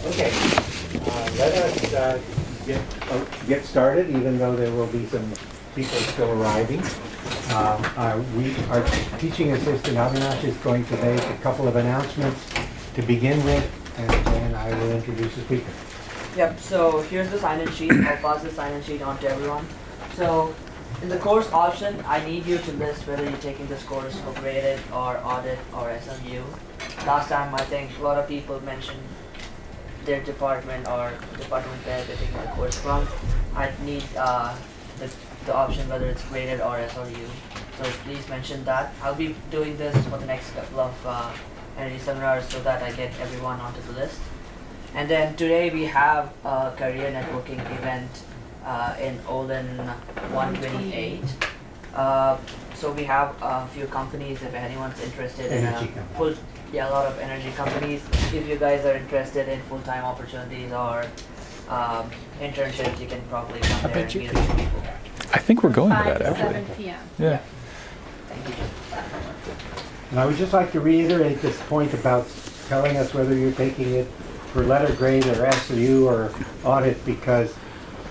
Okay, let us get started, even though there will be some people still arriving. Our teaching assistant Avinash is going to make a couple of announcements to begin with, and then I will introduce the speaker. Yep, so here's the sign-in sheet. I'll pass the sign-in sheet on to everyone. So in the course option, I need you to list whether you're taking this course for graded or audit or SMU. Last time, I think a lot of people mentioned their department or the department that they're taking the course from. I need the option whether it's graded or SRU. So please mention that. I'll be doing this for the next couple of energy seminars so that I get everyone onto the list. And then today we have a career networking event in Olin 128. So we have a few companies if anyone's interested in a lot of energy companies. If you guys are interested in full-time opportunities or internships, you can probably come there and meet a few people. I think we're going to 5 that, to aren't 7 we? p.m. Yeah. Thank you. And I would just like to reiterate this point about telling us whether you're taking it for letter grade or SU or audit, because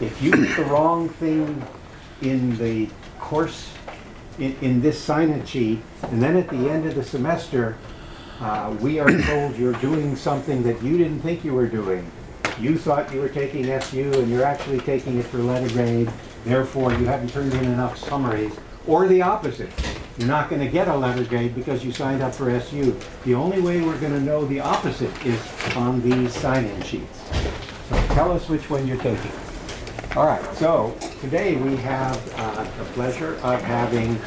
if you put the wrong thing in the course, in this sign-in sheet, and then at the end of the semester, we are told you're doing something that you didn't think you were doing. You thought you were taking SU and you're actually taking it for letter grade, therefore you haven't turned in enough summaries, or the opposite. You're not going to get a letter grade because you signed up for SU. The only way we're going to know the opposite is on these sign-in sheets. So tell us which one you're taking. All right, so today we have the pleasure of having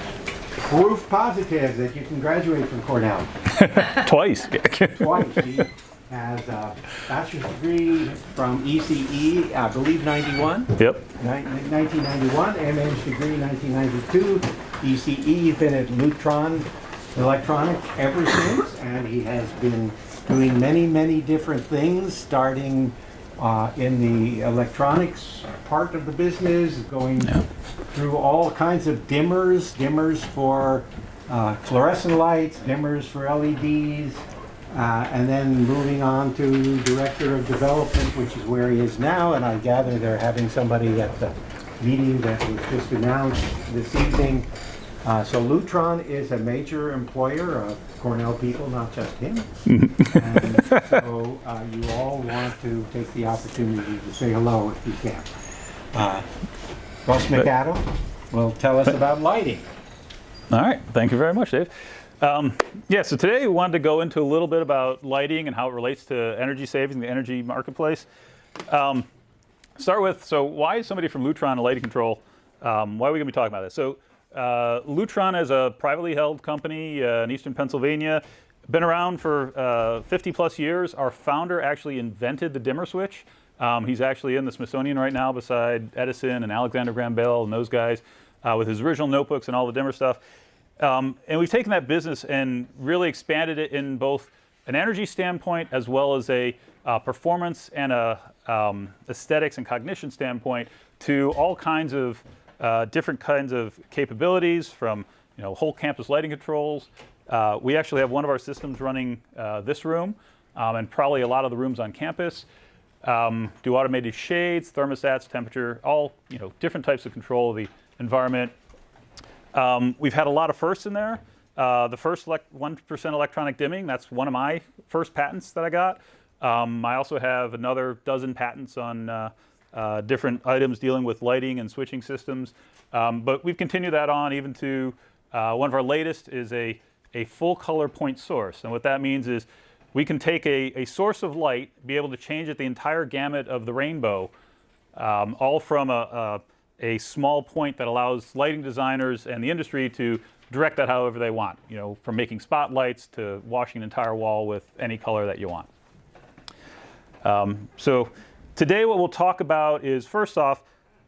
proof positive that you can graduate from Cornell. Twice. Twice. He has a bachelor's degree from ECE, I believe 91. Yep. 1991, MH degree 1992. ECE, been at Lutron Electronics ever since, and he has been doing many, many different things, starting in the electronics part of the business, going through all kinds of dimmers for fluorescent lights, dimmers for LEDs, and then moving on to Director of Development, which is where he is now, and I gather they're having somebody at the meeting that was just announced this evening. So Lutron is a major employer of Cornell people, not just him. And so you all want to take the opportunity to say hello if you can. Russ MacAdam will tell us about lighting. All right. Thank you very much, Dave. So today we wanted to go into a little bit about lighting and how it relates to energy savings in the energy marketplace. Start with, so why is somebody from Lutron Lighting Control, why are we going to be talking about this? So Lutron is a privately held company in Eastern Pennsylvania. Been around for 50 plus years. Our founder actually invented the dimmer switch. He's actually in the Smithsonian right now beside Edison and Alexander Graham Bell and those guys with his original notebooks and all the dimmer stuff. And we've taken that business and really expanded it in both an energy standpoint as well as a performance and a aesthetics and cognition standpoint to all kinds of different kinds of capabilities, from whole campus lighting controls. We actually have one of our systems running this room and probably a lot of the rooms on campus. Do automated shades, thermostats, temperature, all different types of control of the environment. We've had a lot of firsts in there. The first 1% electronic dimming, that's one of my first patents that I got. I also have another dozen patents on different items dealing with lighting and switching systems. But we've continued that on even to one of our latest is a full color point source. And what that means is we can take a source of light, be able to change it the entire gamut of the rainbow, all from a small point that allows lighting designers and the industry to direct that however they want, from making spotlights to washing an entire wall with any color that you want. So today what we'll talk about is, first off,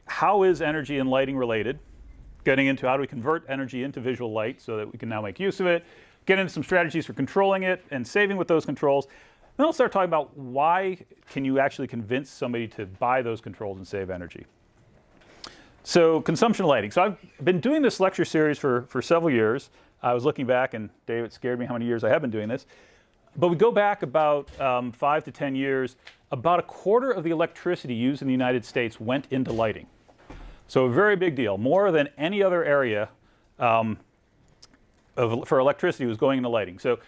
how is energy and lighting related? Getting into how do we convert energy into visual light so that we can now make use of it. Get into some strategies for controlling it and saving with those controls. Then we'll start talking about why can you actually convince somebody to buy those controls and save energy. So consumption lighting. So I've been doing this lecture series for several years. I was looking back, and David scared me how many years I have been doing this. But we go back about 5 to 10 years, about a quarter of the electricity used in the United States went into lighting. So a very big deal, more than any other area for electricity was going into lighting. So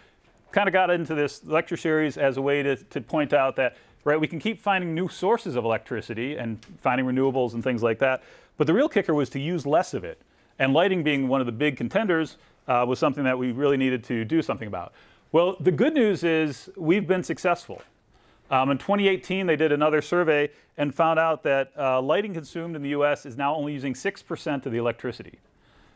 kind of got into this lecture series as a way to point out that, right, we can keep finding new sources of electricity and finding renewables and things like that, but the real kicker was to use less of it. And lighting being one of the big contenders was something that we really needed to do something about. Well, the good news is we've been successful. In 2018, they did another survey and found out that lighting consumed in the US is now only using 6% of the electricity.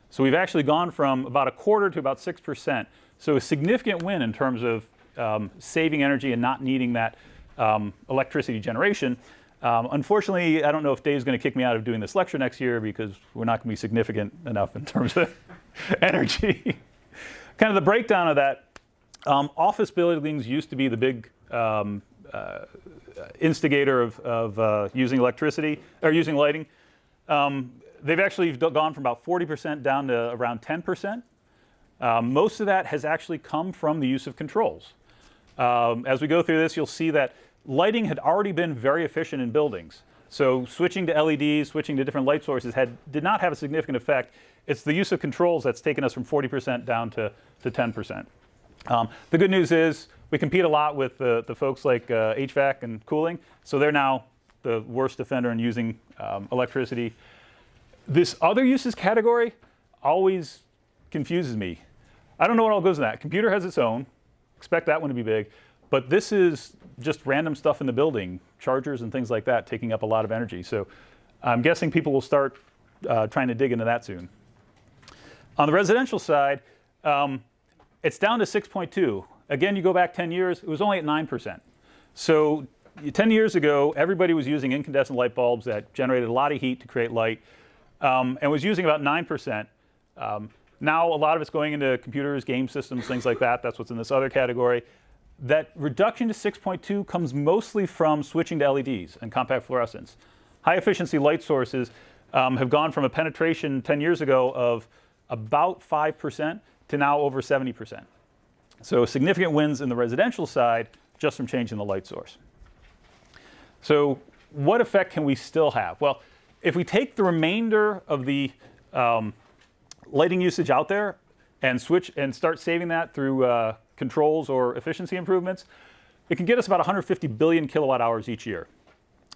So we've actually gone from about a quarter to about 6%. So a significant win in terms of saving energy and not needing that electricity generation. Unfortunately, I don't know if Dave's going to kick me out of doing this lecture next year because we're not going to be significant enough in terms of energy. Kind of the breakdown of that, office buildings used to be the big instigator of using electricity, or using lighting. They've actually gone from about 40% down to around 10%. Most of that has actually come from the use of controls. As we go through this, you'll see that lighting had already been very efficient in buildings. So switching to LEDs, switching to different light sources did not have a significant effect. It's the use of controls that's taken us from 40% down to 10%. The good news is we compete a lot with the folks like HVAC and cooling, so they're now the worst offender in using electricity. This other uses category always confuses me. I don't know what all goes in that. Computer has its own. Expect that one to be big. But this is just random stuff in the building, chargers and things like that, taking up a lot of energy. So I'm guessing people will start trying to dig into that soon. On the residential side, it's down to 6.2. Again, you go back 10 years, it was only at 9%. So 10 years ago, everybody was using incandescent light bulbs that generated a lot of heat to create light, and was using about 9%. Now a lot of it's going into computers, game systems, things like that. That's what's in this other category. That reduction to 6.2 comes mostly from switching to LEDs and compact fluorescents. High efficiency light sources have gone from a penetration 10 years ago of about 5% to now over 70%. So significant wins in the residential side just from changing the light source. So what effect can we still have? Well, if we take the remainder of the lighting usage out there and switch and start saving that through controls or efficiency improvements, it can get us about 150 billion kilowatt hours each year.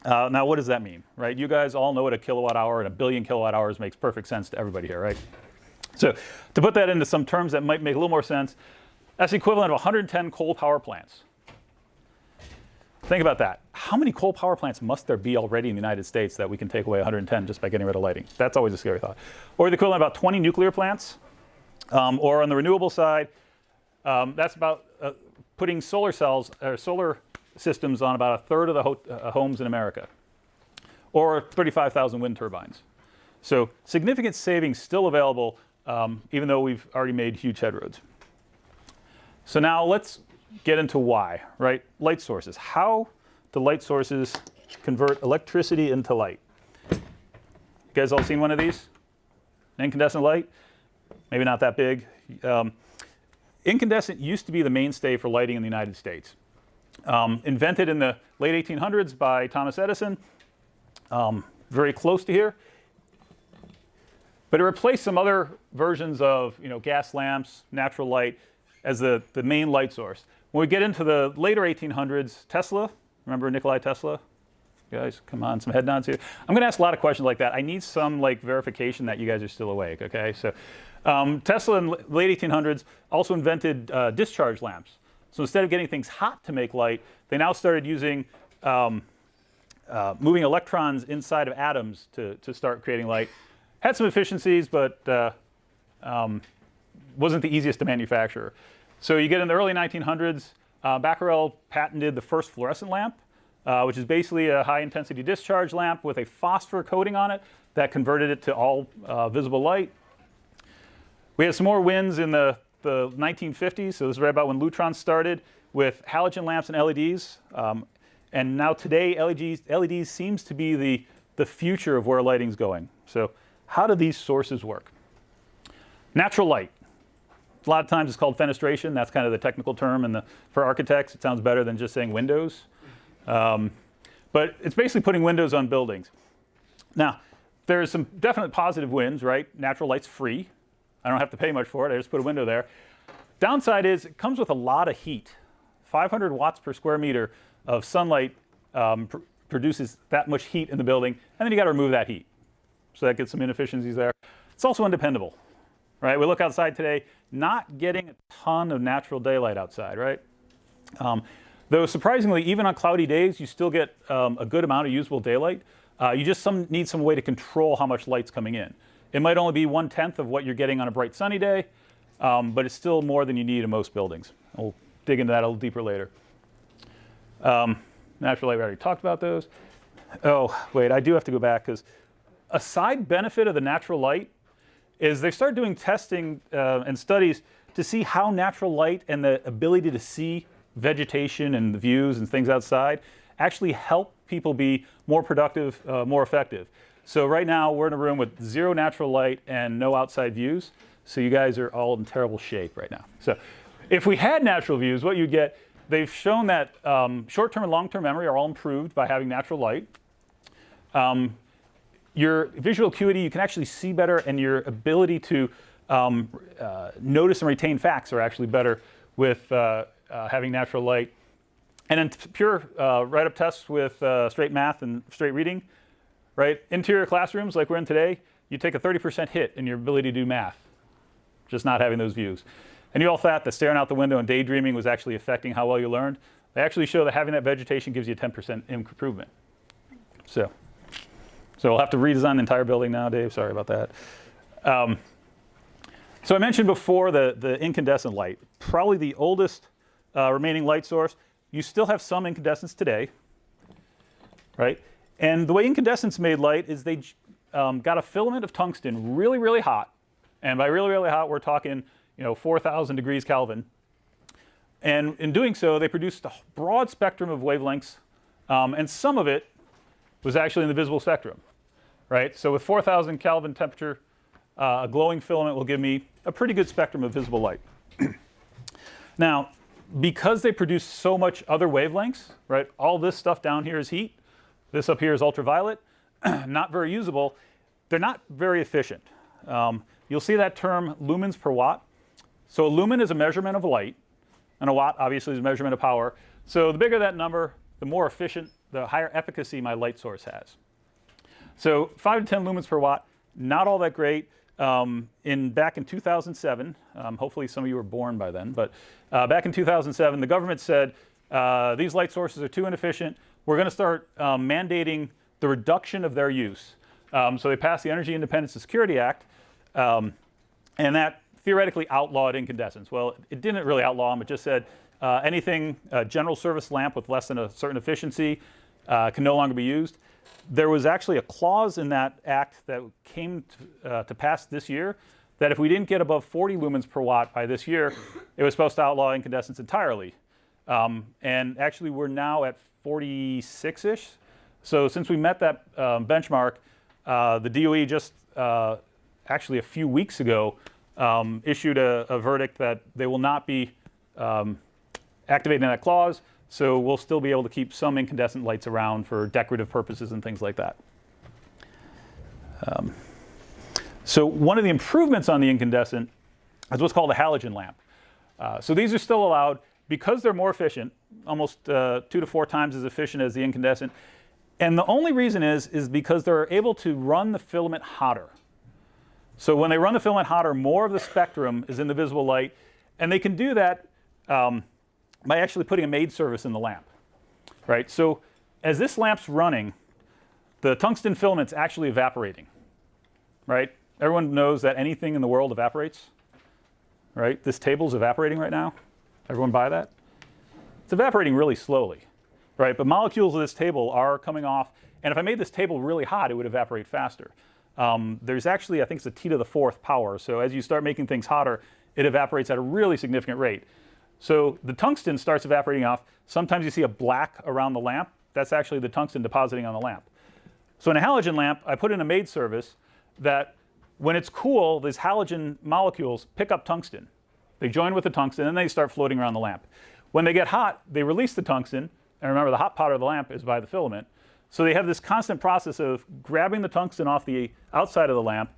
Now, what does that mean, right? You guys all know what a kilowatt hour and a billion kilowatt hours makes perfect sense to everybody here, right? So to put that into some terms that might make a little more sense, that's the equivalent of 110 coal power plants. Think about that. How many coal power plants must there be already in the United States that we can take away 110 just by getting rid of lighting? That's always a scary thought. Or the equivalent of about 20 nuclear plants. Or on the renewable side, that's about putting solar cells or solar systems on about a third of the homes in America. Or 35,000 wind turbines. So significant savings still available, even though we've already made huge headroads. So now let's get into why, right? Light sources. How do light sources convert electricity into light? You guys all seen one of these? An incandescent light? Maybe not that big. Incandescent used to be the mainstay for lighting in the United States. Invented in the late 1800s by Thomas Edison, very close to here. But it replaced some other versions of gas lamps, natural light, as the main light source. When we get into the later 1800s, Tesla, remember Nikola Tesla? Guys, come on, some head nods here. I'm going to ask a lot of questions like that. I need some verification that you guys are still awake, okay? So Tesla in the late 1800s also invented discharge lamps. So instead of getting things hot to make light, they now started using moving electrons inside of atoms to start creating light. Had some efficiencies, but wasn't the easiest to manufacture. So you get in the early 1900s, Becquerel patented the first fluorescent lamp, which is basically a high-intensity discharge lamp with a phosphor coating on it that converted it to all visible light. We had some more wins in the 1950s, so this is right about when Lutron started, with halogen lamps and LEDs. And now today, LEDs seems to be the future of where lighting's going. So how do these sources work? Natural light. A lot of times it's called fenestration. That's kind of the technical term, and for architects, it sounds better than just saying windows. But it's basically putting windows on buildings. Now, there's some definite positive wins, right? Natural light's free. I don't have to pay much for it. I just put a window there. Downside is it comes with a lot of heat. 500 watts per square meter of sunlight produces that much heat in the building, and then you got to remove that heat. So that gets some inefficiencies there. It's also undependable, right? We look outside today, not getting a ton of natural daylight outside, right? Though surprisingly, even on cloudy days, you still get a good amount of usable daylight. You just need some way to control how much light's coming in. It might only be 1/10 of what you're getting on a bright sunny day, but it's still more than you need in most buildings. We'll dig into that a little deeper later. Natural light, we already talked about those. Oh, wait, I do have to go back because a side benefit of the natural light is they start doing testing and studies to see how natural light and the ability to see vegetation and the views and things outside actually help people be more productive, more effective. So right now we're in a room with 0 natural light and no outside views. So you guys are all in terrible shape right now. So if we had natural views, what you get, they've shown that short-term and long-term memory are all improved by having natural light. Your visual acuity, you can actually see better, and your ability to notice and retain facts are actually better with having natural light. And then pure write-up tests with straight math and straight reading, right? Interior classrooms like we're in today, you take a 30% hit in your ability to do math, just not having those views. And you all thought that staring out the window and daydreaming was actually affecting how well you learned. They actually show that having that vegetation gives you a 10% improvement. So we'll have to redesign the entire building now, Dave. Sorry about that. So I mentioned before the incandescent light, probably the oldest remaining light source. You still have some incandescents today, right? And the way incandescents made light is they got a filament of tungsten really, really hot. And by really, really hot, we're talking 4,000 degrees Kelvin. And in doing so, they produced a broad spectrum of wavelengths, and some of it was actually in the visible spectrum, right? So with 4,000 Kelvin temperature, a glowing filament will give me a pretty good spectrum of visible light. Now, because they produce so much other wavelengths, right? All this stuff down here is heat. This up here is ultraviolet. Not very usable. They're not very efficient. You'll see that term lumens per watt. So a lumen is a measurement of light, and a watt obviously is a measurement of power. So the bigger that number, the more efficient, the higher efficacy my light source has. So 5 to 10 lumens per watt, not all that great. Back in 2007, hopefully some of you were born by then, but back in 2007, the government said these light sources are too inefficient. We're going to start mandating the reduction of their use. So they passed the Energy Independence and Security Act, and that theoretically outlawed incandescents. Well, it didn't really outlaw them. It just said anything general service lamp with less than a certain efficiency can no longer be used. There was actually a clause in that act that came to pass this year that if we didn't get above 40 lumens per watt by this year, it was supposed to outlaw incandescents entirely. And actually, we're now at 46-ish. So since we met that benchmark, the DOE just actually a few weeks ago issued a verdict that they will not be activating that clause. So we'll still be able to keep some incandescent lights around for decorative purposes and things like that. So one of the improvements on the incandescent is what's called a halogen lamp. So these are still allowed because they're more efficient, almost 2 to 4 times as efficient as the incandescent. And the only reason is because they're able to run the filament hotter. So when they run the filament hotter, more of the spectrum is in the visible light. And they can do that by actually putting a maid service in the lamp, right? So as this lamp's running, the tungsten filament's actually evaporating, right? Everyone knows that anything in the world evaporates, right? This table's evaporating right now. Everyone buy that? It's evaporating really slowly, right? But molecules of this table are coming off, and if I made this table really hot, it would evaporate faster. There's actually, I think it's a T to the 4th power. So as you start making things hotter, it evaporates at a really significant rate. So the tungsten starts evaporating off. Sometimes you see a black around the lamp. That's actually the tungsten depositing on the lamp. So in a halogen lamp, I put in a maid service that when it's cool, these halogen molecules pick up tungsten. They join with the tungsten, and they start floating around the lamp. When they get hot, they release the tungsten, And remember, the hot part of the lamp is by the filament. So they have this constant process of grabbing the tungsten off the outside of the lamp,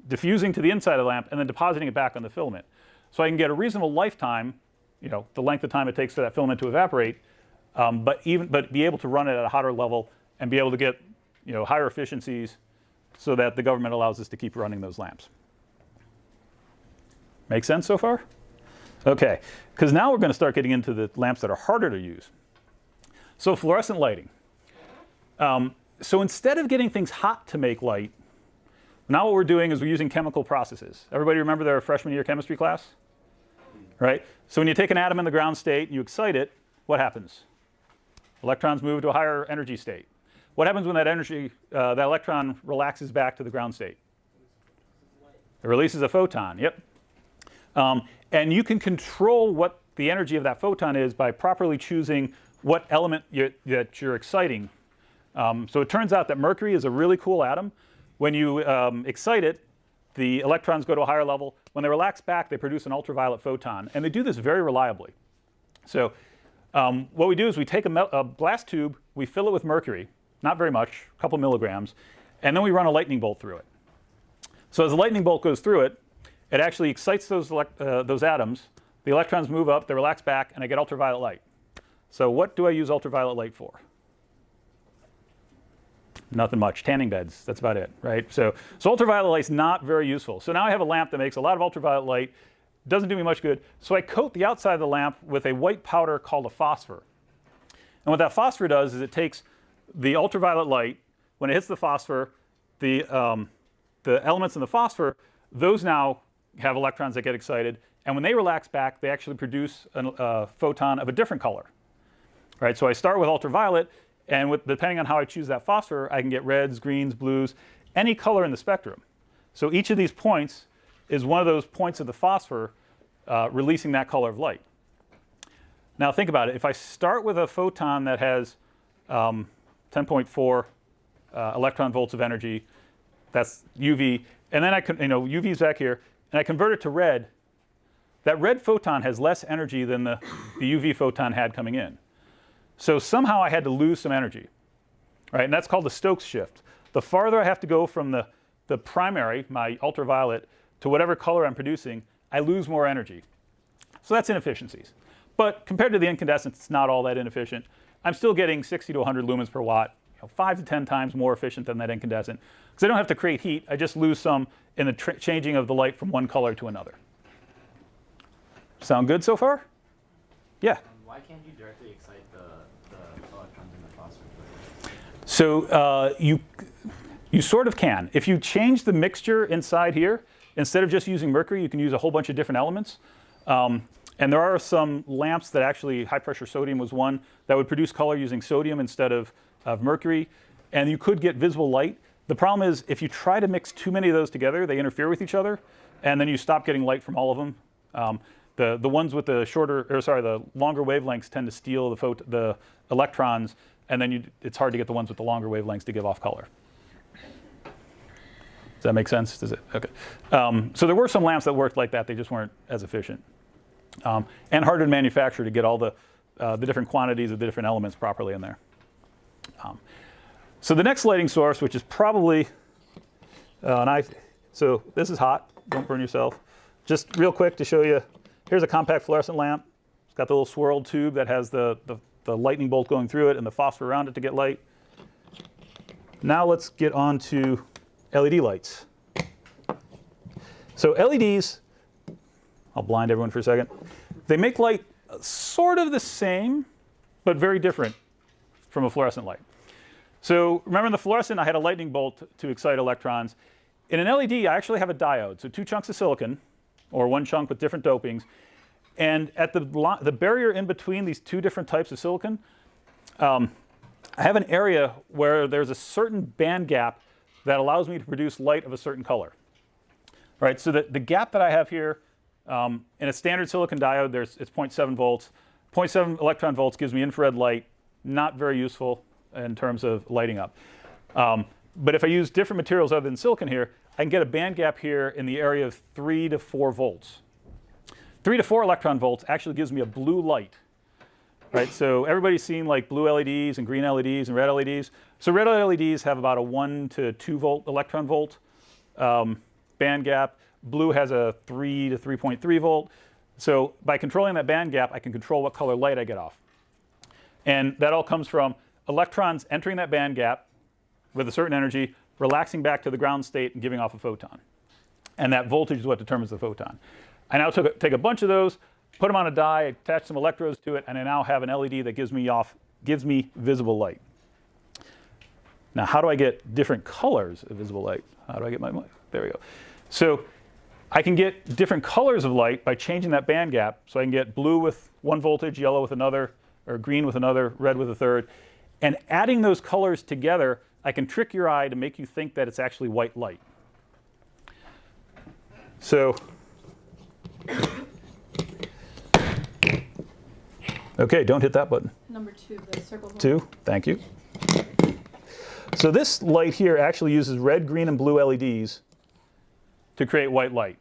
diffusing to the inside of the lamp, and then depositing it back on the filament. So I can get a reasonable lifetime, the length of time it takes for that filament to evaporate, but be able to run it at a hotter level and be able to get higher efficiencies so that the government allows us to keep running those lamps. Make sense so far? Okay, because now we're going to start getting into the lamps that are harder to use. So fluorescent lighting. So instead of getting things hot to make light, now what we're doing is we're using chemical processes. Everybody remember their freshman year chemistry class? Right? So when you take an atom in the ground state and you excite it, what happens? Electrons move to a higher energy state. What happens when that electron relaxes back to the ground state? It releases a photon, yep. And you can control what the energy of that photon is by properly choosing what element that you're exciting. So it turns out that mercury is a really cool atom. When you excite it, the electrons go to a higher level. When they relax back, they produce an ultraviolet photon. And they do this very reliably. So what we do is we take a glass tube, we fill it with mercury, not very much, a couple milligrams, and then we run a lightning bolt through it. So as the lightning bolt goes through it, it actually excites those atoms. The electrons move up, they relax back, and I get ultraviolet light. So what do I use ultraviolet light for? Nothing much. Tanning beds, that's about it, right? So ultraviolet light's not very useful. So now I have a lamp that makes a lot of ultraviolet light, doesn't do me much good. So I coat the outside of the lamp with a white powder called a phosphor. And what that phosphor does is it takes the ultraviolet light, when it hits the phosphor, the elements in the phosphor, those now have electrons that get excited. And when they relax back, they actually produce a photon of a different color. Right? So I start with ultraviolet, and depending on how I choose that phosphor, I can get reds, greens, blues, any color in the spectrum. So each of these points is one of those points of the phosphor releasing that color of light. Now think about it. If I start with a photon that has 10.4 electron volts of energy, that's UV, and then UV is back here, and I convert it to red, that red photon has less energy than the UV photon had coming in. So somehow I had to lose some energy, right? And that's called the Stokes Shift. The farther I have to go from the primary, my ultraviolet, to whatever color I'm producing, I lose more energy. So that's inefficiencies. But compared to the incandescent, it's not all that inefficient. I'm still getting 60 to 100 lumens per watt, 5 to 10 times more efficient than that incandescent. Because I don't have to create heat, I just lose some in the changing of the light from one color to another. Sound good so far? Yeah? Why can't you directly excite the electrons in the phosphor? So you sort of can. If you change the mixture inside here, instead of just using mercury, you can use a whole bunch of different elements. And there are some lamps that actually, high pressure sodium was one, that would produce color using sodium instead of mercury. And you could get visible light. The problem is if you try to mix too many of those together, they interfere with each other, and then you stop getting light from all of them. The ones with the longer wavelengths tend to steal the electrons, and then it's hard to get the ones with the longer wavelengths to give off color. Does that make sense? Does it? Okay. So there were some lamps that worked like that. They just weren't as efficient. And harder to manufacture to get all the different quantities of the different elements properly in there. So the next lighting source, which is probably, so this is hot. Don't burn yourself. Just real quick to show you, here's a compact fluorescent lamp. It's got the little swirled tube that has the lightning bolt going through it and the phosphor around it to get light. Now let's get on to LED lights. So LEDs, I'll blind everyone for a second. They make light sort of the same, but very different from a fluorescent light. So remember in the fluorescent, I had a lightning bolt to excite electrons. In an LED, I actually have a diode. So 2 chunks of silicon, or 1 chunk with different dopings. And at the barrier in between these 2 different types of silicon, I have an area where there's a certain band gap that allows me to produce light of a certain color. Right, so the gap that I have here, in a standard silicon diode, it's 0.7 volts. 0.7 electron volts gives me infrared light, not very useful in terms of lighting up. But if I use different materials other than silicon here, I can get a band gap here in the area of 3 to 4 volts. 3 to 4 electron volts actually gives me a blue light. right? So everybody's seen like blue LEDs and green LEDs and red LEDs. So red LEDs have about a 1 to 2 volt electron volt band gap. Blue has a 3 to 3.3 volt. So by controlling that band gap, I can control what color light I get off. And that all comes from electrons entering that band gap with a certain energy, relaxing back to the ground state and giving off a photon. And that voltage is what determines the photon. I now take a bunch of those, put them on a die, attach some electrodes to it, and I now have an LED that gives me visible light. Now, how do I get different colors of visible light? How do I get my light? There we go. So I can get different colors of light by changing that band gap. So I can get blue with one voltage, yellow with another, or green with another, red with a third. And adding those colors together, I can trick your eye to make you think that it's actually white light. So, okay, don't hit that button. Number 2, the circle. 2, thank you. So this light here actually uses red, green, and blue LEDs to create white light.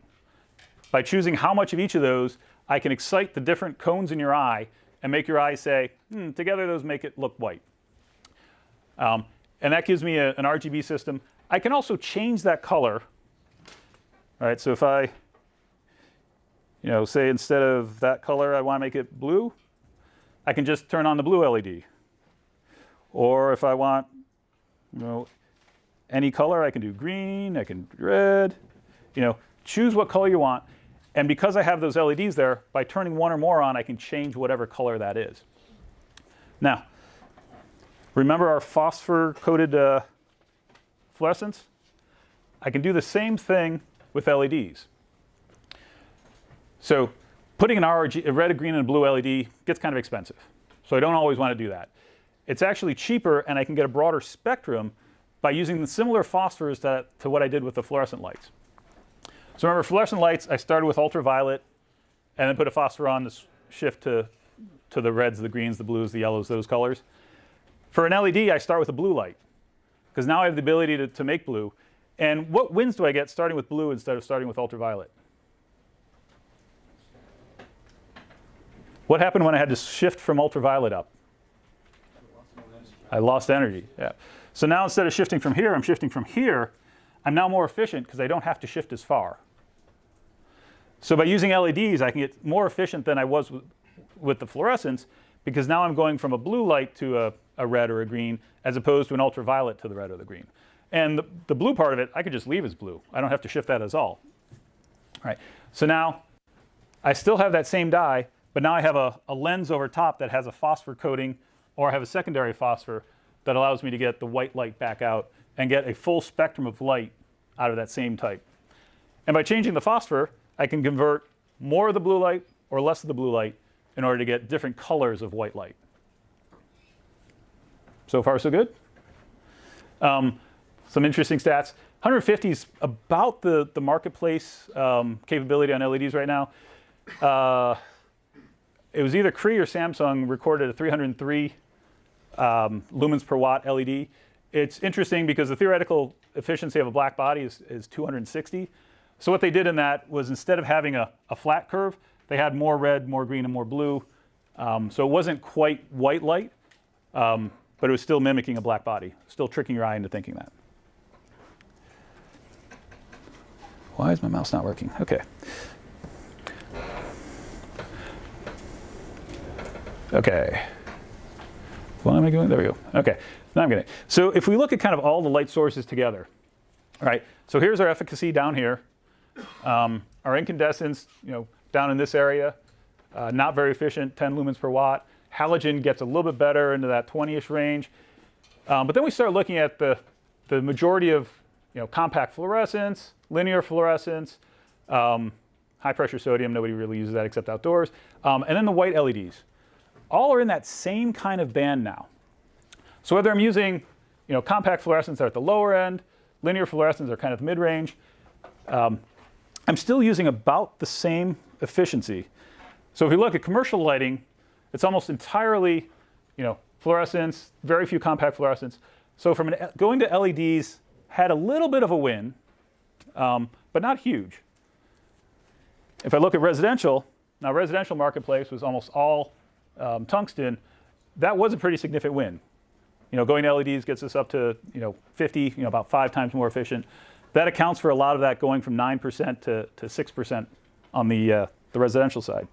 By choosing how much of each of those, I can excite the different cones in your eye and make your eye say, together those make it look white. And that gives me an RGB system. I can also change that color. All right, so if I, say instead of that color, I want to make it blue, I can just turn on the blue LED. Or if I want, any color, I can do green, I can do red. Choose what color you want. And because I have those LEDs there, by turning one or more on, I can change whatever color that is. Now, remember our phosphor-coated fluorescence? I can do the same thing with LEDs. So putting a red, a green, and a blue LED gets kind of expensive. So I don't always want to do that. It's actually cheaper, and I can get a broader spectrum by using the similar phosphors to what I did with the fluorescent lights. So remember, fluorescent lights, I started with ultraviolet, and then put a phosphor on to shift to the reds, the greens, the blues, the yellows, those colors. For an LED, I start with a blue light, because now I have the ability to make blue. And what wins do I get starting with blue instead of starting with ultraviolet? What happened when I had to shift from ultraviolet up? I lost energy. Yeah. So now instead of shifting from here, I'm shifting from here. I'm now more efficient because I don't have to shift as far. So by using LEDs, I can get more efficient than I was with the fluorescence, because now I'm going from a blue light to a red or a green, as opposed to an ultraviolet to the red or the green. And the blue part of it, I could just leave as blue. I don't have to shift that at all. All right. So now I still have that same dye, but now I have a lens over top that has a phosphor coating, or I have a secondary phosphor that allows me to get the white light back out and get a full spectrum of light out of that same type. And by changing the phosphor, I can convert more of the blue light or less of the blue light in order to get different colors of white light. So far, so good? Some interesting stats. 150 is about the marketplace capability on LEDs right now. It was either Cree or Samsung recorded a 303 lumens per watt LED. It's interesting because the theoretical efficiency of a black body is 260. So what they did in that was, instead of having a flat curve, they had more red, more green, and more blue. So it wasn't quite white light, but it was still mimicking a black body, still tricking your eye into thinking that. Why is my mouse not working? Okay. Okay. Why am I going? There we go. Okay. Now I'm getting it. So if we look at kind of all the light sources together, all right. So here's our efficacy down here. Our incandescence, down in this area, not very efficient, 10 lumens per watt. Halogen gets a little bit better into that 20-ish range. But then we start looking at the majority of compact fluorescence, linear fluorescence, high pressure sodium. Nobody really uses that except outdoors. And then the white LEDs. All are in that same kind of band now. So whether I'm using compact fluorescents are at the lower end, linear fluorescents are kind of mid-range, I'm still using about the same efficiency. So if you look at commercial lighting, it's almost entirely fluorescence, very few compact fluorescents. So going to LEDs had a little bit of a win, but not huge. If I look at residential, now residential marketplace was almost all tungsten, that was a pretty significant win. Going to LEDs gets us up to 50, about 5 times more efficient. That accounts for a lot of that going from 9% to 6% on the residential side.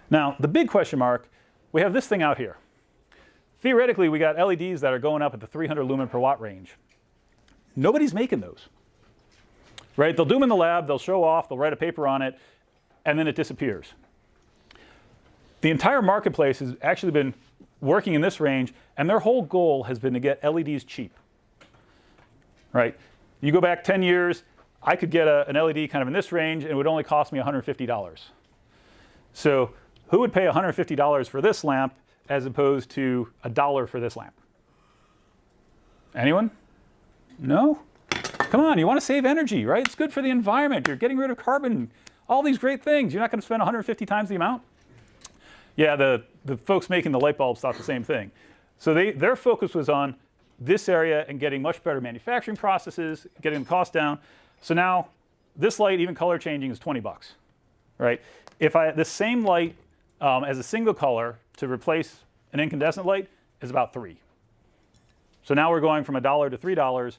Now, the big question mark, we have this thing out here. Theoretically, we got LEDs that are going up at the 300 lumen per watt range. Nobody's making those, right? They'll do them in the lab, they'll show off, they'll write a paper on it, and then it disappears. The entire marketplace has actually been working in this range, and their whole goal has been to get LEDs cheap, right? You go back 10 years, I could get an LED kind of in this range, and it would only cost me $150. So who would pay $150 for this lamp as opposed to $1 for this lamp? Anyone? No? Come on, you want to save energy, right? It's good for the environment. You're getting rid of carbon, all these great things. You're not going to spend 150 times the amount? Yeah, the folks making the light bulbs thought the same thing. So their focus was on this area and getting much better manufacturing processes, getting the cost down. So now this light, even color changing, is 20 bucks, right? If this same light as a single color to replace an incandescent light is about $3. So now we're going from $1 to $3.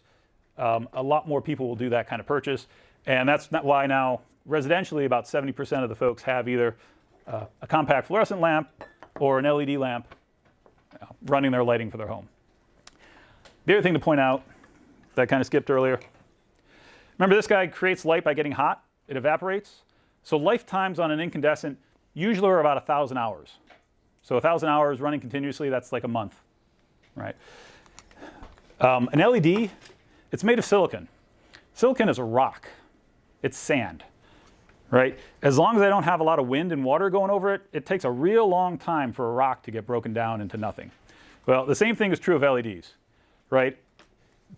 A lot more people will do that kind of purchase. And that's not why now residentially about 70% of the folks have either a compact fluorescent lamp or an LED lamp running their lighting for their home. The other thing to point out that I kind of skipped earlier, remember this guy creates light by getting hot, it evaporates. So lifetimes on an incandescent usually are about 1,000 hours. So 1,000 hours running continuously, that's like a month, right? An LED, it's made of silicon. Silicon is a rock, it's sand, right? As long as I don't have a lot of wind and water going over it, it takes a real long time for a rock to get broken down into nothing. Well, the same thing is true of LEDs, right?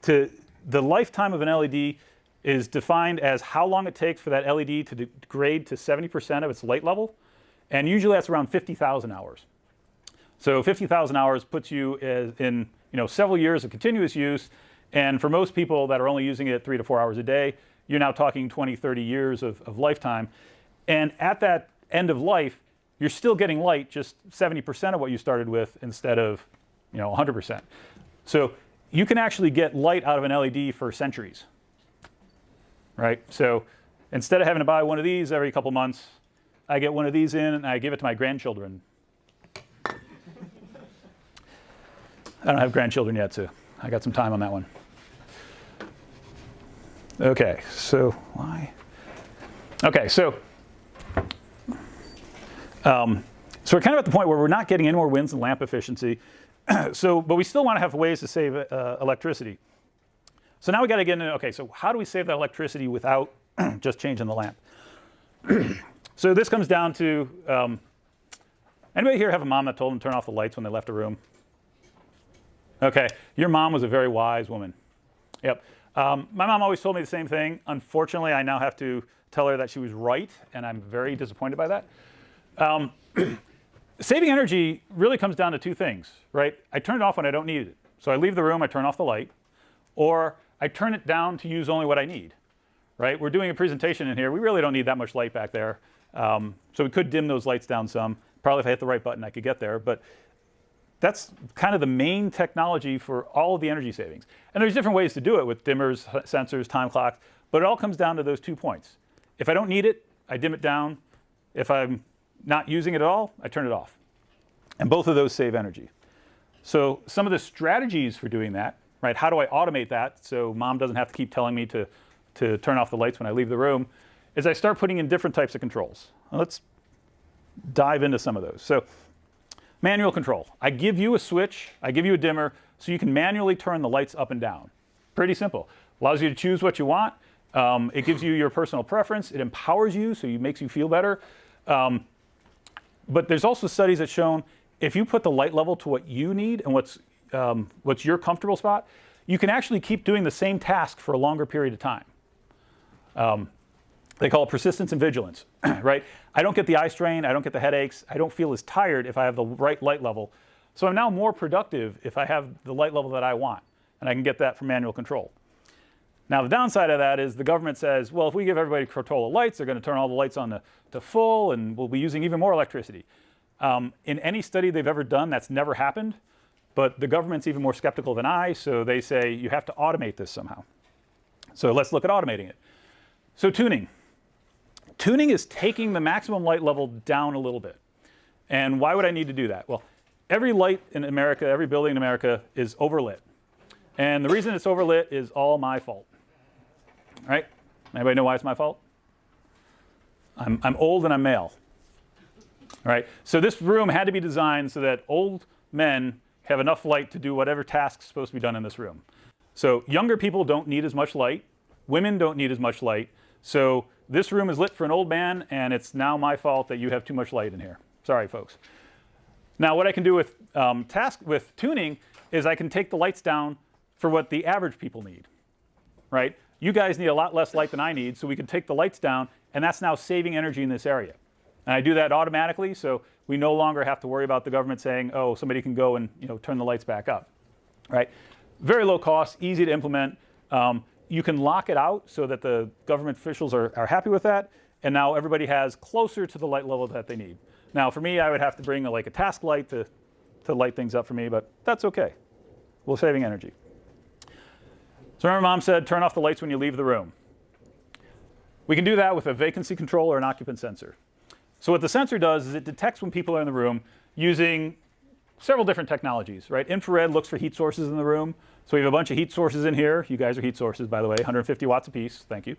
The lifetime of an LED is defined as how long it takes for that LED to degrade to 70% of its light level, and usually that's around 50,000 hours. So 50,000 hours puts you in several years of continuous use, and for most people that are only using it 3 to 4 hours a day, you're now talking 20, 30 years of lifetime. And at that end of life, you're still getting light, just 70% of what you started with instead of 100%. So you can actually get light out of an LED for centuries, right? So instead of having to buy one of these every couple months, I get one of these in and I give it to my grandchildren. I don't have grandchildren yet, so I got some time on that one. Okay, so why? Okay, so we're kind of at the point where we're not getting any more wins in lamp efficiency. But we still want to have ways to save electricity. So now we got to get into, okay, so how do we save that electricity without just changing the lamp? So this comes down to, anybody here have a mom that told them to turn off the lights when they left a room? Okay, your mom was a very wise woman. Yep. My mom always told me the same thing. Unfortunately, I now have to tell her that she was right, and I'm very disappointed by that. Saving energy really comes down to two things, right? I turn it off when I don't need it. So I leave the room, I turn off the light, or I turn it down to use only what I need, right? We're doing a presentation in here. We really don't need that much light back there. So we could dim those lights down some. Probably if I hit the right button, I could get there. But that's kind of the main technology for all of the energy savings. And there's different ways to do it with dimmers, sensors, time clocks, but it all comes down to those 2 points. If I don't need it, I dim it down. If I'm not using it at all, I turn it off. And both of those save energy. So some of the strategies for doing that, right? How do I automate that so mom doesn't have to keep telling me to turn off the lights when I leave the room, is I start putting in different types of controls. Now let's dive into some of those. So manual control. I give you a switch, I give you a dimmer, so you can manually turn the lights up and down. Pretty simple. Allows you to choose what you want. It gives you your personal preference. It empowers you, so it makes you feel better. But there's also studies that shown if you put the light level to what you need and what's your comfortable spot, you can actually keep doing the same task for a longer period of time. They call it persistence and vigilance, right? I don't get the eye strain, I don't get the headaches, I don't feel as tired if I have the right light level. So I'm now more productive if I have the light level that I want, and I can get that from manual control. Now the downside of that is the government says, well, if we give everybody control of lights, they're going to turn all the lights on to full, and we'll be using even more electricity. In any study they've ever done, that's never happened. But the government's even more skeptical than I, so they say you have to automate this somehow. So let's look at automating it. So tuning. Tuning is taking the maximum light level down a little bit. And why would I need to do that? Well, every light in America, every building in America is overlit. And the reason it's overlit is all my fault. Right? Anybody know why it's my fault? I'm old and I'm male. All right? So this room had to be designed so that old men have enough light to do whatever task is supposed to be done in this room. So younger people don't need as much light. Women don't need as much light. So this room is lit for an old man, and it's now my fault that you have too much light in here. Sorry, folks. Now, what I can do with tuning is I can take the lights down for what the average people need, right? You guys need a lot less light than I need, so we can take the lights down, and that's now saving energy in this area. And I do that automatically, so we no longer have to worry about the government saying, oh, somebody can go and turn the lights back up, right? Very low cost, easy to implement. You can lock it out so that the government officials are happy with that, and now everybody has closer to the light level that they need. Now, for me, I would have to bring a task light to light things up for me, but that's okay. We're saving energy. So remember, Mom said, turn off the lights when you leave the room. We can do that with a vacancy control or an occupant sensor. So what the sensor does is it detects when people are in the room using several different technologies, right? Infrared looks for heat sources in the room. So we have a bunch of heat sources in here. You guys are heat sources, by the way, 150 watts apiece. Thank you.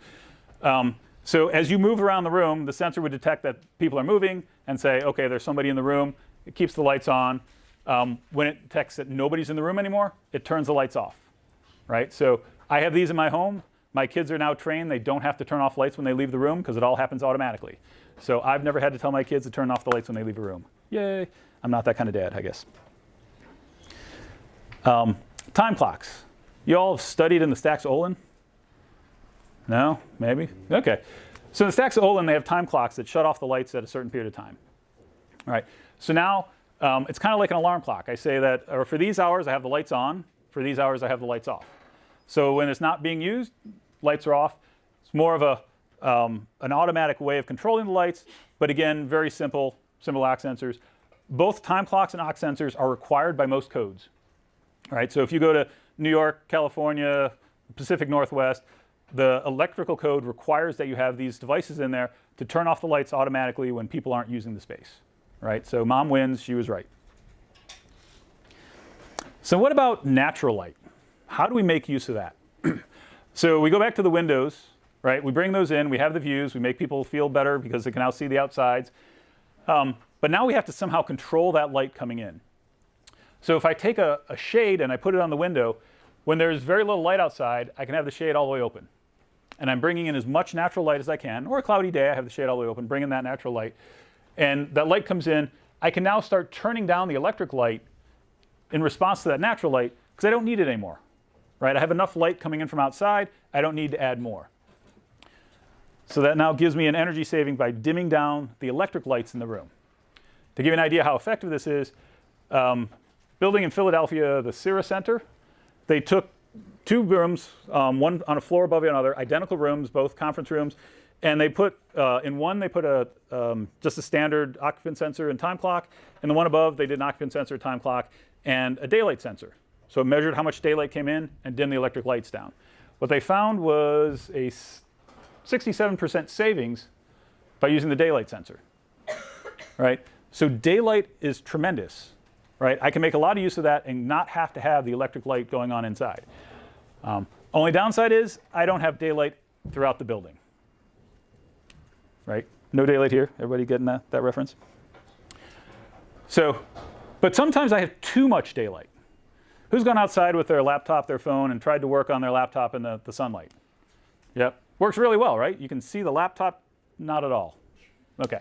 So as you move around the room, the sensor would detect that people are moving and say, OK, there's somebody in the room. It keeps the lights on. When it detects that nobody's in the room anymore, it turns the lights off, right? So I have these in my home. My kids are now trained. They don't have to turn off lights when they leave the room because it all happens automatically. So I've never had to tell my kids to turn off the lights when they leave a room. Yay. I'm not that kind of dad, I guess. Time clocks. You all have studied in the Stokes Olin? No? Maybe? OK. So in the Stokes Olin, they have time clocks that shut off the lights at a certain period of time. All right. So now it's kind of like an alarm clock. I say that for these hours, I have the lights on. For these hours, I have the lights off. So when it's not being used, lights are off. It's more of an automatic way of controlling the lights. But again, very simple aux sensors. Both time clocks and aux sensors are required by most codes. All right, so if you go to New York, California, Pacific Northwest, the electrical code requires that you have these devices in there to turn off the lights automatically when people aren't using the space. Right, so Mom wins, she was right. So what about natural light? How do we make use of that? So we go back to the windows, right? We bring those in, we have the views, we make people feel better because they can now see the outsides. But now we have to somehow control that light coming in. So if I take a shade and I put it on the window, when there's very little light outside, I can have the shade all the way open. And I'm bringing in as much natural light as I can. Or a cloudy day, I have the shade all the way open, bring in that natural light. And that light comes in. I can now start turning down the electric light in response to that natural light because I don't need it anymore. Right? I have enough light coming in from outside. I don't need to add more. So that now gives me an energy saving by dimming down the electric lights in the room. To give you an idea how effective this is, building in Philadelphia, the Cira Center, they took two rooms, one on a floor above another, identical rooms, both conference rooms, and they put, in one they put just a standard occupant sensor and time clock, and the one above they did an occupant sensor, time clock, and a daylight sensor. So it measured how much daylight came in and dimmed the electric lights down. What they found was a 67% savings by using the daylight sensor, right? So daylight is tremendous, right? I can make a lot of use of that and not have to have the electric light going on inside. Only downside is I don't have daylight throughout the building, right? No daylight here. Everybody getting that reference? So, but sometimes I have too much daylight. Who's gone outside with their laptop, their phone, and tried to work on their laptop in the sunlight? Yep. Works really well, right? You can see the laptop, not at all. OK.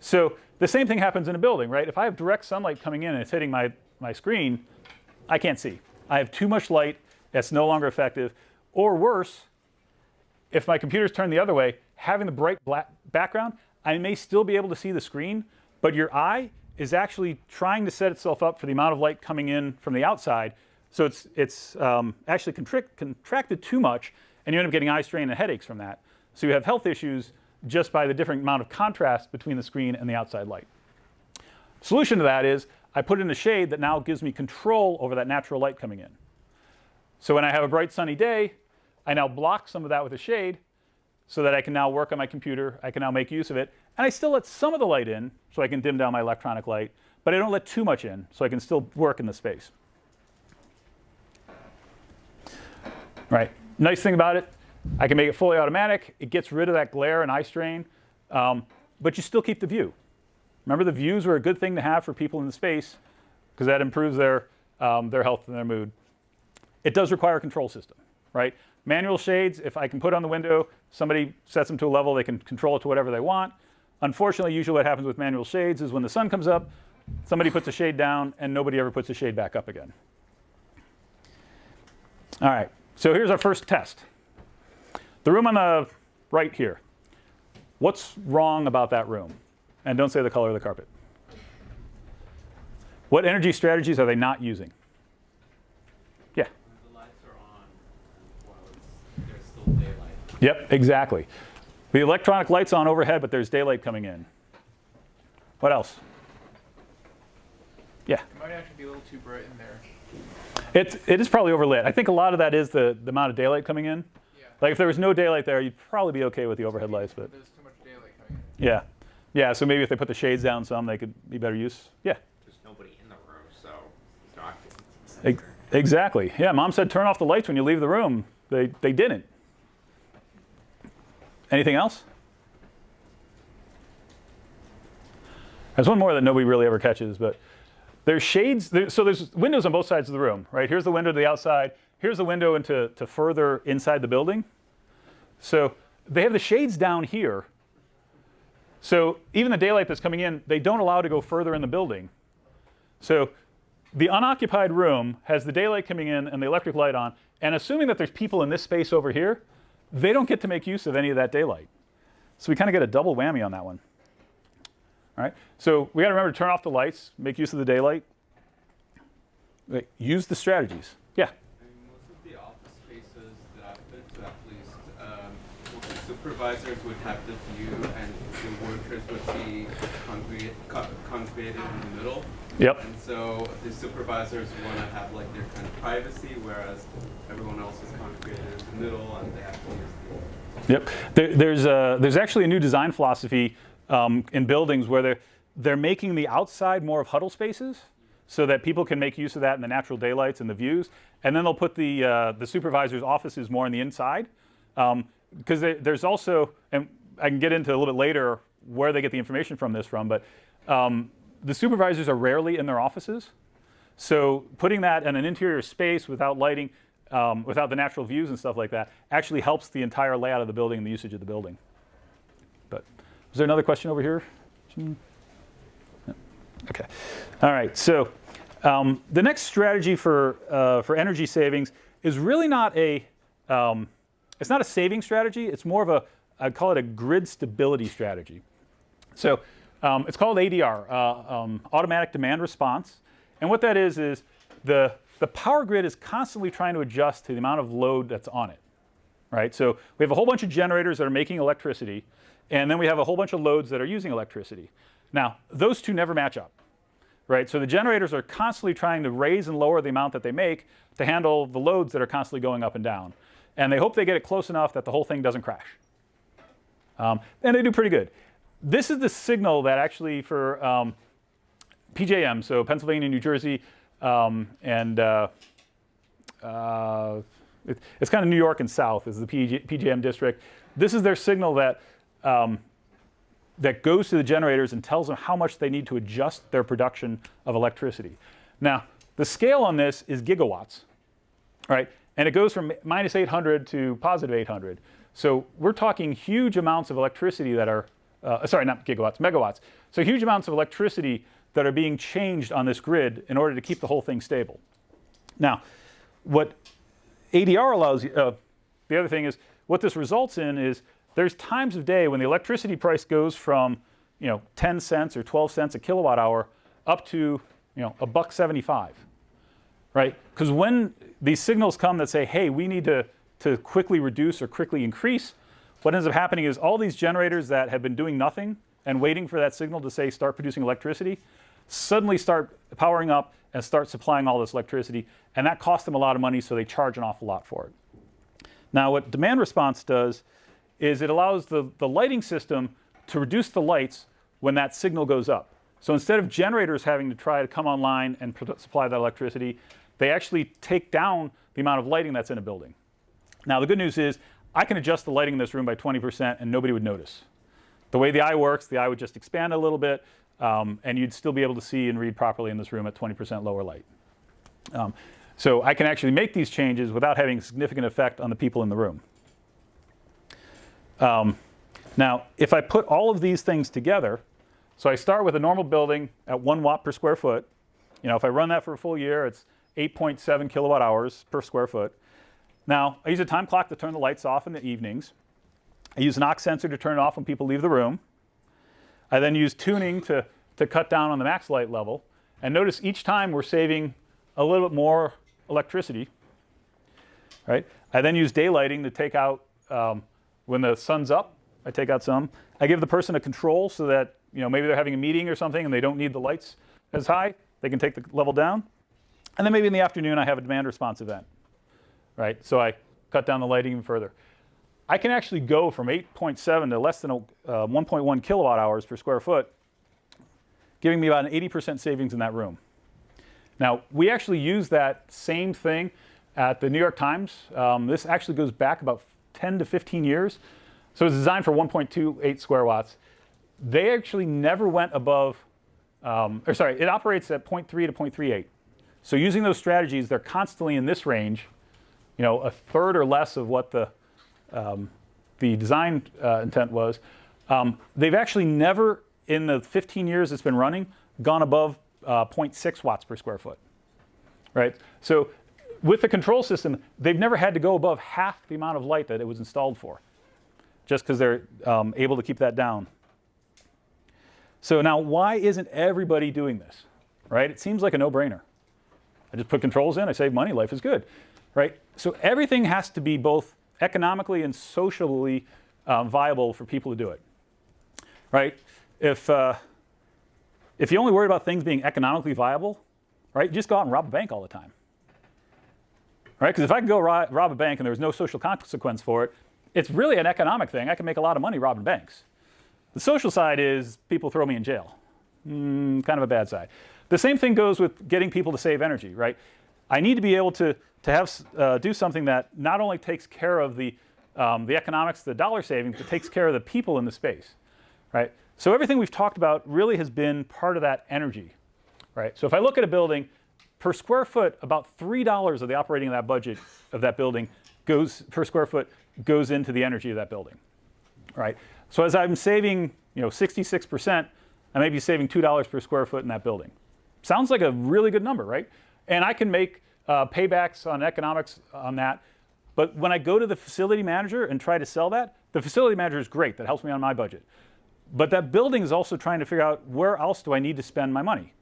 So the same thing happens in a building, right? If I have direct sunlight coming in and it's hitting my screen, I can't see. I have too much light. That's no longer effective. Or worse, if my computer's turned the other way, having the bright black background, I may still be able to see the screen, but your eye is actually trying to set itself up for the amount of light coming in from the outside. So it's actually contracted too much, and you end up getting eye strain and headaches from that. So you have health issues just by the different amount of contrast between the screen and the outside light. Solution to that is I put in a shade that now gives me control over that natural light coming in. So when I have a bright sunny day, I now block some of that with a shade so that I can now work on my computer, I can now make use of it, and I still let some of the light in so I can dim down my electronic light, but I don't let too much in so I can still work in the space. Right. Nice thing about it, I can make it fully automatic. It gets rid of that glare and eye strain, but you still keep the view. Remember, the views were a good thing to have for people in the space because that improves their health and their mood. It does require a control system, right? Manual shades, if I can put on the window, somebody sets them to a level, they can control it to whatever they want. Unfortunately, usually what happens with manual shades is when the sun comes up, somebody puts a shade down and nobody ever puts the shade back up again. All right, so here's our first test. The room on the right here. What's wrong about that room? And don't say the color of the carpet. What energy strategies are they not using? Yeah. The lights are on while there's still daylight. Yep, exactly. The electronic light's on overhead, but there's daylight coming in. What else? Yeah. It might actually be a little too bright in there. It is probably overlit. I think a lot of that is the amount of daylight coming in. Yeah. Like if there was no daylight there, you'd probably be okay with the overhead lights, but There's too much daylight coming in. yeah. Yeah, so maybe if they put the shades down some, they could be better use. Yeah. There's nobody in the room, so there's no occupancy. Exactly. Yeah, Mom said turn off the lights when you leave the room. They didn't. Anything else? There's one more that nobody really ever catches, but there's shades. So there's windows on both sides of the room, right? Here's the window to the outside. Here's the window into further inside the building. So they have the shades down here. So even the daylight that's coming in, they don't allow to go further in the building. So the unoccupied room has the daylight coming in and the electric light on, and assuming that there's people in this space over here, they don't get to make use of any of that daylight. So we kind of get a double whammy on that one. All right, so we got to remember to turn off the lights, make use of the daylight. Use the strategies. Yeah. In most of the office spaces that I've been to, at least, the supervisors would have the view, and the workers would see congregated in the middle. Yep. And so the supervisors want to have like their kind of privacy, whereas everyone else is congregated in the middle, and they have to use the. Yep. There's actually a new design philosophy in buildings where they're making the outside more of huddle spaces, so that people can make use of that in the natural daylights and the views, and then they'll put the supervisors' offices more on the inside, because there's also, and I can get into a little bit later where they get the information from, but the supervisors are rarely in their offices, so putting that in an interior space without lighting, without the natural views and stuff like that, actually helps the entire layout of the building and the usage of the building. But is there another question over here? Okay. All right. So the next strategy for energy savings is really not it's not a saving strategy. It's more of I'd call it a grid stability strategy. So it's called ADR, automatic demand response. And what that is the power grid is constantly trying to adjust to the amount of load that's on it, right? So we have a whole bunch of generators that are making electricity, and then we have a whole bunch of loads that are using electricity. Now, those two never match up, right? So the generators are constantly trying to raise and lower the amount that they make to handle the loads that are constantly going up and down. And they hope they get it close enough that the whole thing doesn't crash. And they do pretty good. This is the signal that actually for PJM, so Pennsylvania, New Jersey, and it's kind of New York and South is the PJM district. This is their signal that that goes to the generators and tells them how much they need to adjust their production of electricity. Now, the scale on this is gigawatts, right? And it goes from minus 800 to positive 800. So we're talking huge amounts of electricity that are, sorry, not gigawatts, megawatts. So huge amounts of electricity that are being changed on this grid in order to keep the whole thing stable. Now, what ADR allows you, the other thing is, what this results in is there's times of day when the electricity price goes from 10 cents or 12 cents a kilowatt hour up to $1.75, right? Because when these signals come that say, hey, we need to quickly reduce or quickly increase, what ends up happening is all these generators that have been doing nothing and waiting for that signal to say start producing electricity, suddenly start powering up and start supplying all this electricity, and that costs them a lot of money, so they charge an awful lot for it. Now, what demand response does is it allows the lighting system to reduce the lights when that signal goes up. So instead of generators having to try to come online and supply that electricity, they actually take down the amount of lighting that's in a building. Now, the good news is I can adjust the lighting in this room by 20% and nobody would notice. The way the eye works, the eye would just expand a little bit, and you'd still be able to see and read properly in this room at 20% lower light. So I can actually make these changes without having a significant effect on the people in the room. Now, if I put all of these things together, so I start with a normal building at 1 watt per square foot. You know, if I run that for a full year, it's 8.7 kilowatt hours per square foot. Now, I use a time clock to turn the lights off in the evenings. I use an aux sensor to turn it off when people leave the room. I then use tuning to cut down on the max light level. And notice each time we're saving a little bit more electricity. Right? I then use daylighting to take out, when the sun's up, I take out some. I give the person a control so that, you know, maybe they're having a meeting or something and they don't need the lights as high. They can take the level down. And then maybe in the afternoon I have a demand response event. Right? So I cut down the lighting even further. I can actually go from 8.7 to less than 1.1 kilowatt hours per square foot, giving me about an 80% savings in that room. Now, we actually use that same thing at the New York Times. This actually goes back about 10 to 15 years. So it's designed for 1.28 square watts. They actually never went above, it operates at 0.3 to 0.38. So using those strategies, they're constantly in this range, you know, a third or less of what the design intent was. They've actually never, in the 15 years it's been running, gone above 0.6 watts per square foot. Right? So with the control system, they've never had to go above half the amount of light that it was installed for, just because they're able to keep that down. So now, why isn't everybody doing this? Right? It seems like a no-brainer. I just put controls in, I save money, life is good. Right? So everything has to be both economically and socially viable for people to do it. Right? If you only worry about things being economically viable, right, you just go out and rob a bank all the time. Right? Because if I can go rob a bank and there's no social consequence for it, it's really an economic thing. I can make a lot of money robbing banks. The social side is people throw me in jail. Kind of a bad side. The same thing goes with getting people to save energy, right? I need to be able to have do something that not only takes care of the economics, the dollar savings, but takes care of the people in the space, right? So everything we've talked about really has been part of that energy, right? So if I look at a building, per square foot, about $3 of the operating of that budget of that building goes per square foot goes into the energy of that building, right? So as I'm saving, 66%, I may be saving $2 per square foot in that building. Sounds like a really good number, right? And I can make paybacks on economics on that. But when I go to the facility manager and try to sell that, the facility manager is great. That helps me on my budget. But that building is also trying to figure out where else do I need to spend my money.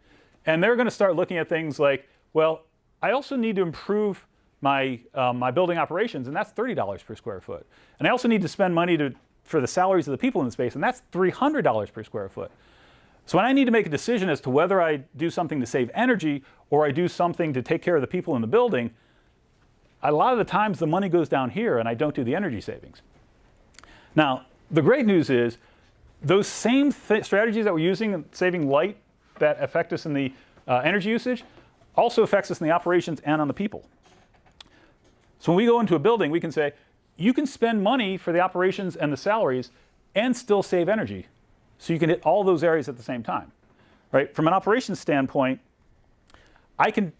And they're going to start looking at things like, well, I also need to improve my building operations, and that's $30 per square foot. And I also need to spend money for the salaries of the people in the space, and that's $300 per square foot. So when I need to make a decision as to whether I do something to save energy or I do something to take care of the people in the building, a lot of the times the money goes down here and I don't do the energy savings. Now, the great news is those same strategies that we're using in saving light that affect us in the energy usage also affects us in the operations and on the people. So when we go into a building, we can say, you can spend money for the operations and the salaries and still save energy. So you can hit all those areas at the same time. Right? From an operations standpoint, I can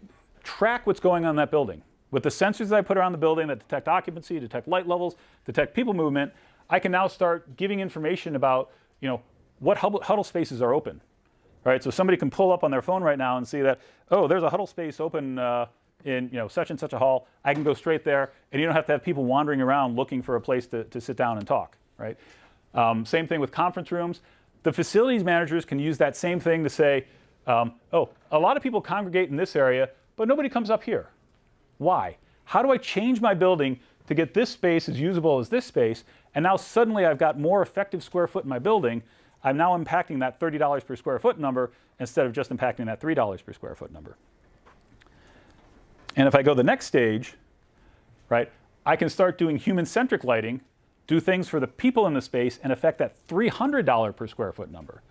track what's going on in that building. With the sensors that I put around the building that detect occupancy, detect light levels, detect people movement, I can now start giving information about what huddle spaces are open. Right? So somebody can pull up on their phone right now and see that, oh, there's a huddle space open in such and such a hall. I can go straight there, and you don't have to have people wandering around looking for a place to sit down and talk. Right? Same thing with conference rooms. The facilities managers can use that same thing to say, oh, a lot of people congregate in this area, but nobody comes up here. Why? How do I change my building to get this space as usable as this space? And now suddenly I've got more effective square foot in my building. I'm now impacting that $30 per square foot number instead of just impacting that $3 per square foot number. And if I go the next stage, right, I can start doing human-centric lighting, do things for the people in the space, and affect that $300 per square foot number.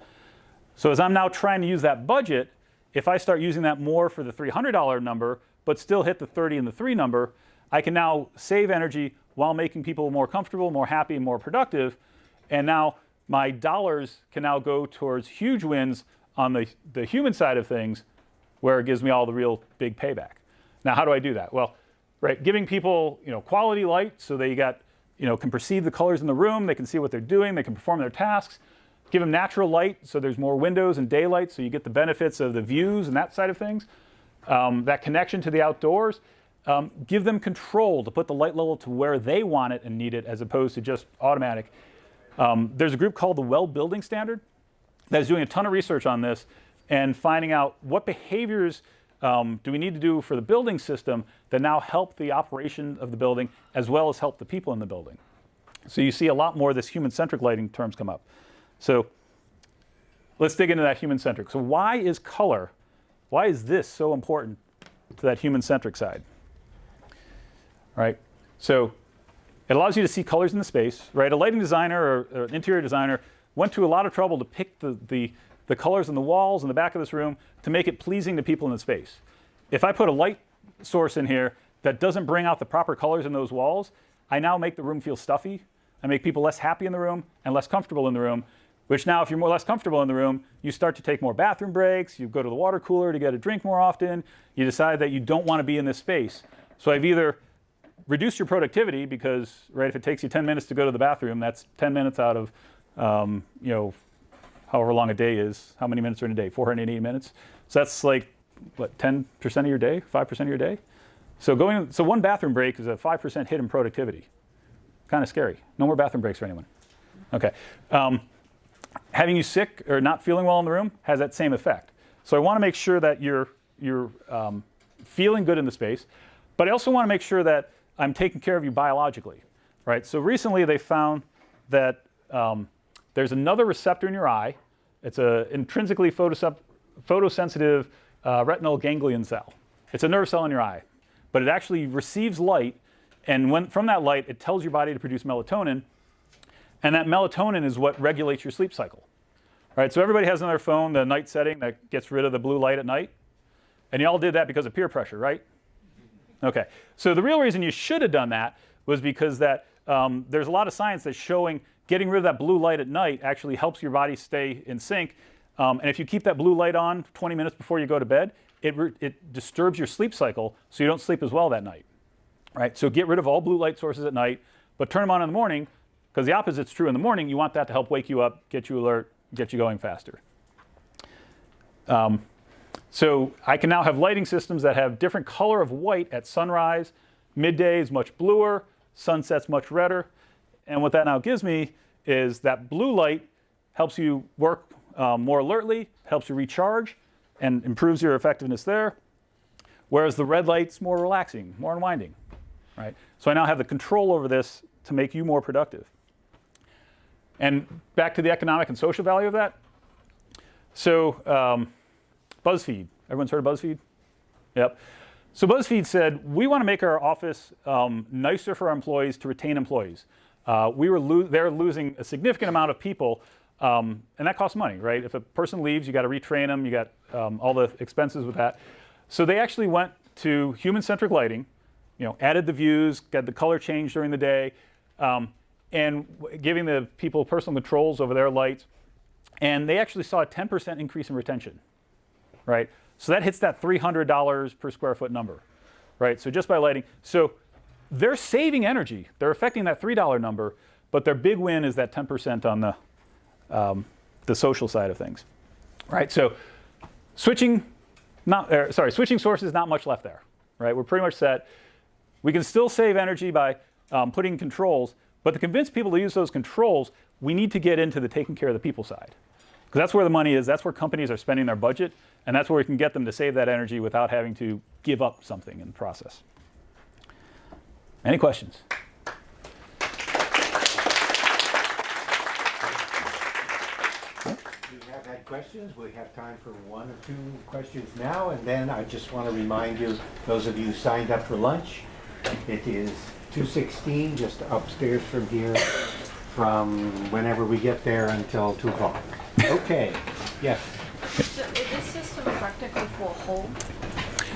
So as I'm now trying to use that budget, if I start using that more for the $300 number, but still hit the 30 and the 3 number, I can now save energy while making people more comfortable, more happy, more productive. And now my dollars can now go towards huge wins on the human side of things, where it gives me all the real big payback. Now, how do I do that? Well, right, giving people quality light so they can perceive the colors in the room, they can see what they're doing, they can perform their tasks. Give them natural light so there's more windows and daylight so you get the benefits of the views and that side of things. That connection to the outdoors. Give them control to put the light level to where they want it and need it as opposed to just automatic. There's a group called the Well Building Standard that is doing a ton of research on this and finding out what behaviors do we need to do for the building system that now help the operation of the building as well as help the people in the building. So you see a lot more of this human-centric lighting terms come up. So let's dig into that human-centric. So why is color, why is this so important to that human-centric side? Right? So it allows you to see colors in the space, right? A lighting designer or an interior designer went to a lot of trouble to pick the colors on the walls in the back of this room to make it pleasing to people in the space. If I put a light source in here that doesn't bring out the proper colors in those walls, I now make the room feel stuffy. I make people less happy in the room and less comfortable in the room, which now if you're less comfortable in the room, you start to take more bathroom breaks, you go to the water cooler to get a drink more often, you decide that you don't want to be in this space. So I've either reduced your productivity because, right, if it takes you 10 minutes to go to the bathroom, that's 10 minutes out of, however long a day is. How many minutes are in a day? 480 minutes. So that's like, what, 10% of your day, 5% of your day? So one bathroom break is a 5% hit in productivity. Kind of scary. No more bathroom breaks for anyone. Okay. Having you sick or not feeling well in the room has that same effect. So I want to make sure that you're feeling good in the space, but I also want to make sure that I'm taking care of you biologically, right? So recently they found that there's another receptor in your eye. It's an intrinsically photosensitive retinal ganglion cell. It's a nerve cell in your eye, but it actually receives light, and from that light, it tells your body to produce melatonin, and that melatonin is what regulates your sleep cycle. Right? So everybody has on their phone the night setting that gets rid of the blue light at night, and you all did that because of peer pressure, right? Okay, so the real reason you should have done that was because that there's a lot of science that's showing getting rid of that blue light at night actually helps your body stay in sync. And if you keep that blue light on 20 minutes before you go to bed, it disturbs your sleep cycle so you don't sleep as well that night. Right? So get rid of all blue light sources at night, but turn them on in the morning, because the opposite's true in the morning. You want that to help wake you up, get you alert, get you going faster. So I can now have lighting systems that have different color of white at sunrise, midday is much bluer, sunset's much redder. And what that now gives me is that blue light helps you work more alertly, helps you recharge, and improves your effectiveness there. Whereas the red light's more relaxing, more unwinding. Right? So I now have the control over this to make you more productive. And back to the economic and social value of that. So BuzzFeed. Everyone's heard of BuzzFeed? Yep. So BuzzFeed said, we want to make our office nicer for our employees to retain employees. They're losing a significant amount of people, and that costs money, right? If a person leaves, you got to retrain them, you got all the expenses with that. So they actually went to human-centric lighting, added the views, got the color change during the day, and giving the people personal controls over their lights. And they actually saw a 10% increase in retention, right? So that hits that $300 per square foot number, right? So just by lighting. So they're saving energy. They're affecting that $3 number, but their big win is that 10% on the social side of things, right? So switching sources, not much left there, right? We're pretty much set. We can still save energy by putting controls, but to convince people to use those controls, we need to get into the taking care of the people side. Because that's where the money is, that's where companies are spending their budget, and that's where we can get them to save that energy without having to give up something in the process. Any questions? Yeah. had questions. We have time for one or two questions now, and then I just want to remind you, those of you who signed up for lunch, it is 2:16, just upstairs from here, from whenever we get there until 2 o'clock. Okay, yes. So is this system practical for home?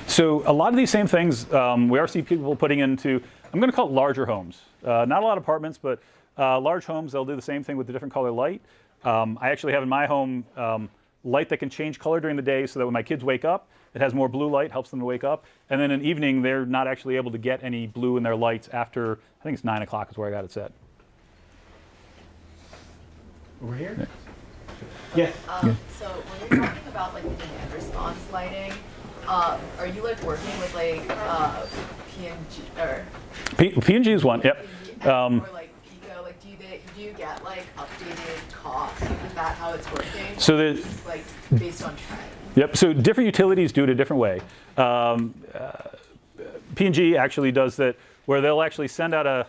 So a lot of these same things we are seeing people putting into, I'm going to call it larger homes. Not a lot of apartments, but large homes, they'll do the same thing with a different color light. I actually have in my home light that can change color during the day so that when my kids wake up, it has more blue light, helps them to wake up. And then in the evening, they're not actually able to get any blue in their lights after, I think it's 9 o'clock is where I got it set. Over here? Yeah. Yes. So when you're talking about like the demand response lighting, are you like working with like PNG or P&G is one, yep. or like Pico? Like do you get like updated costs? Is that how it's working? So like based on trends? Yep. So different utilities do it a different way. P&G actually does that, where they'll actually send out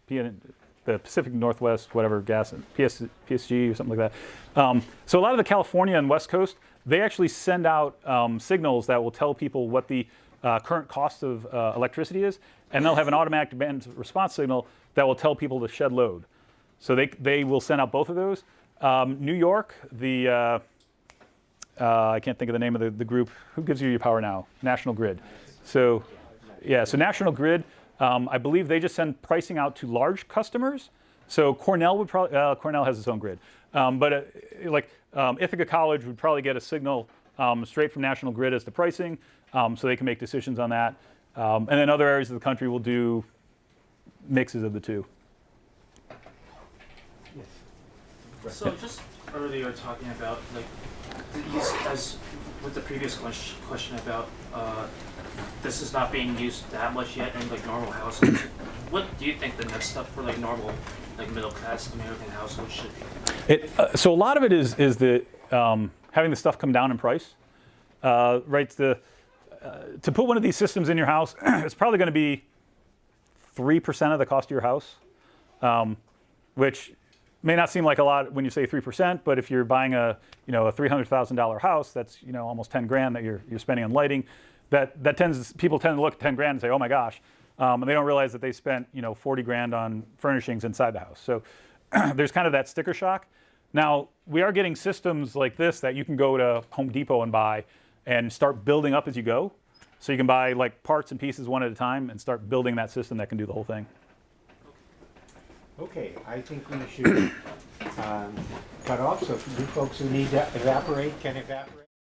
the Pacific Northwest, whatever gas, PSG or something like that. So a lot of the California and West Coast, they actually send out signals that will tell people what the current cost of electricity is, and they'll have an automatic demand response signal that will tell people to shed load. So they will send out both of those. New York, I can't think of the name of the group. Who gives you your power now? National Grid. So yeah, so National Grid, I believe they just send pricing out to large customers. So Cornell would probably, Cornell has its own grid. But Ithaca College would probably get a signal straight from National Grid as to pricing, so they can make decisions on that. And then other areas of the country will do mixes of the two. So just earlier talking about like as with the previous question about this is not being used that much yet in like normal households. What do you think the next step for like normal like middle class American households should be? So a lot of it is the having the stuff come down in price. Right, to put one of these systems in your house, it's probably going to be 3% of the cost of your house, which may not seem like a lot when you say 3%, but if you're buying a $300,000 house, that's almost 10 grand that you're spending on lighting. People tend to look at 10 grand and say, oh my gosh, and they don't realize that they spent 40 grand on furnishings inside the house. So there's kind of that sticker shock. Now we are getting systems like this that you can go to Home Depot and buy and start building up as you go. So you can buy like parts and pieces one at a time and start building that system that can do the whole thing. Okay, I think we should cut off so you folks who need to evaporate can evaporate.